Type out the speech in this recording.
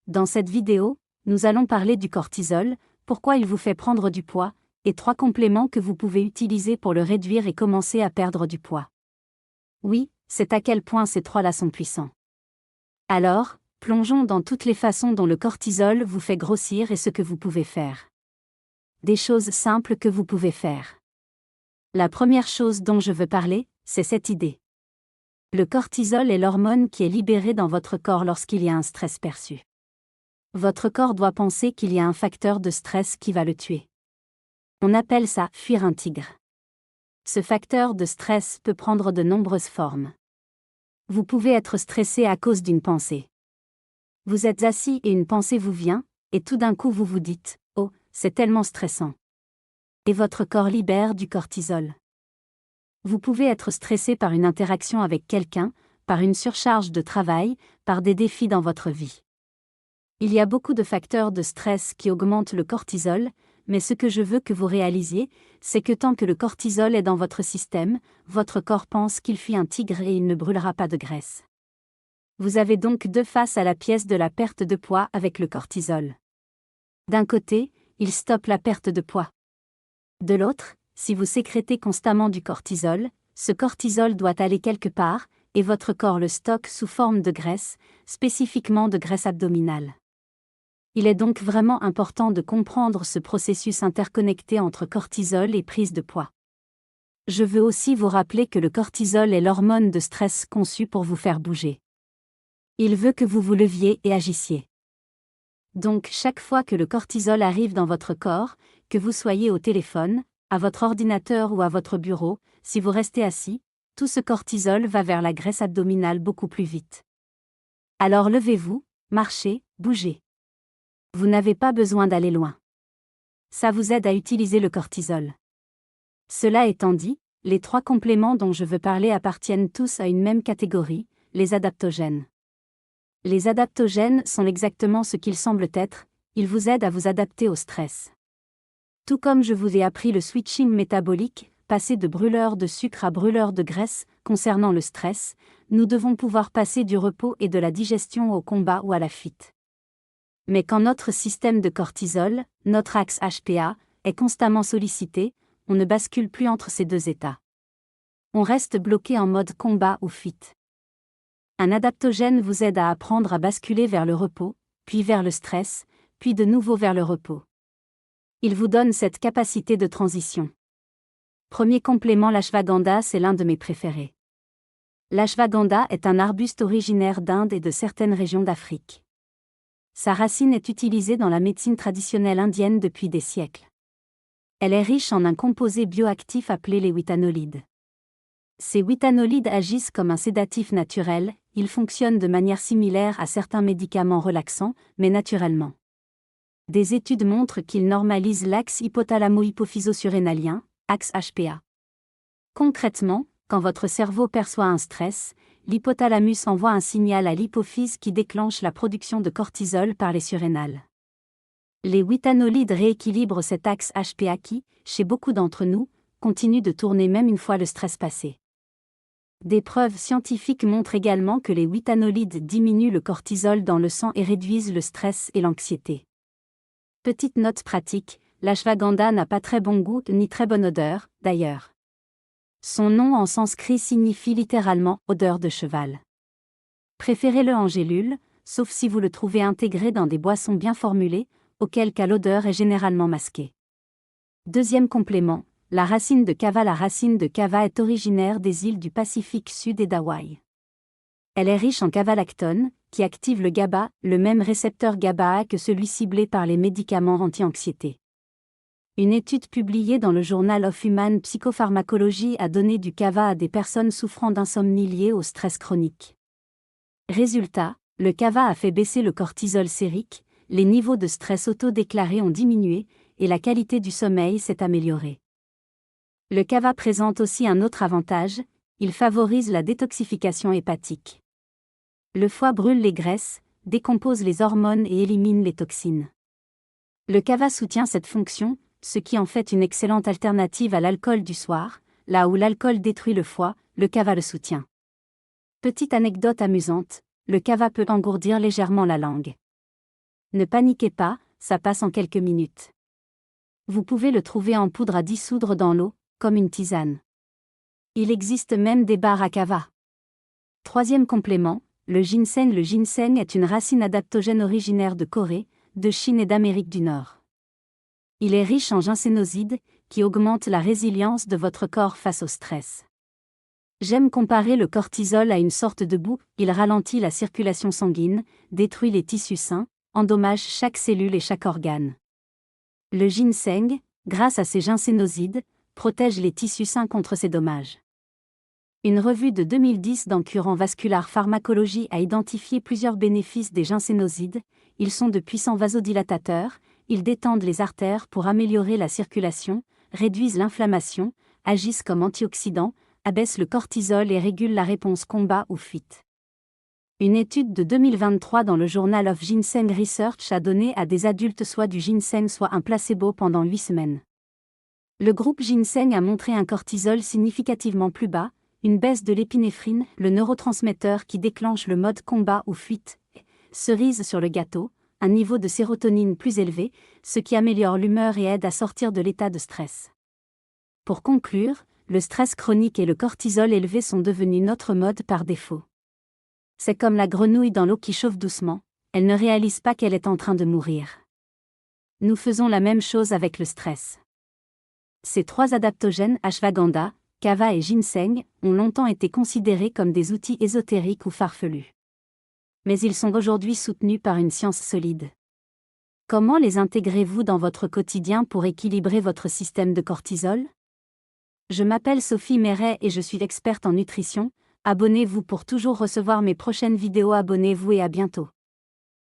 Dans cette vidéo, nous allons parler du cortisol, pourquoi il vous fait prendre du poids, et 3 compléments que vous pouvez utiliser pour le réduire et commencer à perdre du poids. Oui, c'est à quel point ces 3-là sont puissants. Alors, plongeons dans toutes les façons dont le cortisol vous fait grossir et ce que vous pouvez faire. Des choses simples que vous pouvez faire. La première chose dont je veux parler, c'est cette idée. Le cortisol est l'hormone qui est libérée dans votre corps lorsqu'il y a un stress perçu. Votre corps doit penser qu'il y a un facteur de stress qui va le tuer. On appelle ça « fuir un tigre ». Ce facteur de stress peut prendre de nombreuses formes. Vous pouvez être stressé à cause d'une pensée. Vous êtes assis et une pensée vous vient, et tout d'un coup vous vous dites « Oh, c'est tellement stressant ». Et votre corps libère du cortisol. Vous pouvez être stressé par une interaction avec quelqu'un, par une surcharge de travail, par des défis dans votre vie. Il y a beaucoup de facteurs de stress qui augmentent le cortisol, mais ce que je veux que vous réalisiez, c'est que tant que le cortisol est dans votre système, votre corps pense qu'il fuit un tigre et il ne brûlera pas de graisse. Vous avez donc 2 faces à la pièce de la perte de poids avec le cortisol. D'un côté, il stoppe la perte de poids. De l'autre, si vous sécrétez constamment du cortisol, ce cortisol doit aller quelque part, et votre corps le stocke sous forme de graisse, spécifiquement de graisse abdominale. Il est donc vraiment important de comprendre ce processus interconnecté entre cortisol et prise de poids. Je veux aussi vous rappeler que le cortisol est l'hormone de stress conçue pour vous faire bouger. Il veut que vous vous leviez et agissiez. Donc chaque fois que le cortisol arrive dans votre corps, que vous soyez au téléphone, à votre ordinateur ou à votre bureau, si vous restez assis, tout ce cortisol va vers la graisse abdominale beaucoup plus vite. Alors levez-vous, marchez, bougez. Vous n'avez pas besoin d'aller loin. Ça vous aide à utiliser le cortisol. Cela étant dit, les 3 compléments dont je veux parler appartiennent tous à une même catégorie, les adaptogènes. Les adaptogènes sont exactement ce qu'ils semblent être, ils vous aident à vous adapter au stress. Tout comme je vous ai appris le switching métabolique, passer de brûleur de sucre à brûleur de graisse, concernant le stress, nous devons pouvoir passer du repos et de la digestion au combat ou à la fuite. Mais quand notre système de cortisol, notre axe HPA, est constamment sollicité, on ne bascule plus entre ces 2 états. On reste bloqué en mode combat ou fuite. Un adaptogène vous aide à apprendre à basculer vers le repos, puis vers le stress, puis de nouveau vers le repos. Il vous donne cette capacité de transition. Premier complément, l'ashwagandha, c'est l'un de mes préférés. L'ashwagandha est un arbuste originaire d'Inde et de certaines régions d'Afrique. Sa racine est utilisée dans la médecine traditionnelle indienne depuis des siècles. Elle est riche en un composé bioactif appelé les withanolides. Ces withanolides agissent comme un sédatif naturel, ils fonctionnent de manière similaire à certains médicaments relaxants, mais naturellement. Des études montrent qu'ils normalisent l'axe hypothalamo-hypophyso-surrénalien, axe HPA. Concrètement, quand votre cerveau perçoit un stress, l'hypothalamus envoie un signal à l'hypophyse qui déclenche la production de cortisol par les surrénales. Les withanolides rééquilibrent cet axe HPA qui, chez beaucoup d'entre nous, continue de tourner même une fois le stress passé. Des preuves scientifiques montrent également que les withanolides diminuent le cortisol dans le sang et réduisent le stress et l'anxiété. Petite note pratique, l'ashwagandha n'a pas très bon goût ni très bonne odeur, d'ailleurs. Son nom en sanskrit signifie littéralement « odeur de cheval ». Préférez-le en gélule, sauf si vous le trouvez intégré dans des boissons bien formulées, auquel cas l'odeur est généralement masquée. Deuxième complément, la racine de kava. La racine de kava est originaire des îles du Pacifique Sud et d'Hawaï. Elle est riche en kavalactone, qui active le GABA, le même récepteur GABA que celui ciblé par les médicaments anti-anxiété. Une étude publiée dans le Journal of Human Psychopharmacology a donné du kava à des personnes souffrant d'insomnie liée au stress chronique. Résultat, le kava a fait baisser le cortisol sérique, les niveaux de stress auto-déclarés ont diminué, et la qualité du sommeil s'est améliorée. Le kava présente aussi un autre avantage, il favorise la détoxification hépatique. Le foie brûle les graisses, décompose les hormones et élimine les toxines. Le kava soutient cette fonction, ce qui en fait une excellente alternative à l'alcool du soir, là où l'alcool détruit le foie, le kava le soutient. Petite anecdote amusante, le kava peut engourdir légèrement la langue. Ne paniquez pas, ça passe en quelques minutes. Vous pouvez le trouver en poudre à dissoudre dans l'eau, comme une tisane. Il existe même des bars à kava. Troisième complément, le ginseng. Le ginseng est une racine adaptogène originaire de Corée, de Chine et d'Amérique du Nord. Il est riche en ginsénosides, qui augmentent la résilience de votre corps face au stress. J'aime comparer le cortisol à une sorte de boue, il ralentit la circulation sanguine, détruit les tissus sains, endommage chaque cellule et chaque organe. Le ginseng, grâce à ses ginsénosides, protège les tissus sains contre ces dommages. Une revue de 2010 dans Current Vascular Pharmacology a identifié plusieurs bénéfices des ginsénosides. Ils sont de puissants vasodilatateurs, ils détendent les artères pour améliorer la circulation, réduisent l'inflammation, agissent comme antioxydants, abaissent le cortisol et régulent la réponse combat ou fuite. Une étude de 2023 dans le Journal of Ginseng Research a donné à des adultes soit du ginseng soit un placebo pendant 8 semaines. Le groupe ginseng a montré un cortisol significativement plus bas, une baisse de l'épinéphrine, le neurotransmetteur qui déclenche le mode combat ou fuite, et, cerise sur le gâteau, un niveau de sérotonine plus élevé, ce qui améliore l'humeur et aide à sortir de l'état de stress. Pour conclure, le stress chronique et le cortisol élevé sont devenus notre mode par défaut. C'est comme la grenouille dans l'eau qui chauffe doucement, elle ne réalise pas qu'elle est en train de mourir. Nous faisons la même chose avec le stress. Ces trois adaptogènes, ashwagandha, kava et ginseng, ont longtemps été considérés comme des outils ésotériques ou farfelus. Mais ils sont aujourd'hui soutenus par une science solide. Comment les intégrez-vous dans votre quotidien pour équilibrer votre système de cortisol ? Je m'appelle Sophie Méret et je suis experte en nutrition. Abonnez-vous pour toujours recevoir mes prochaines vidéos. Abonnez-vous et à bientôt.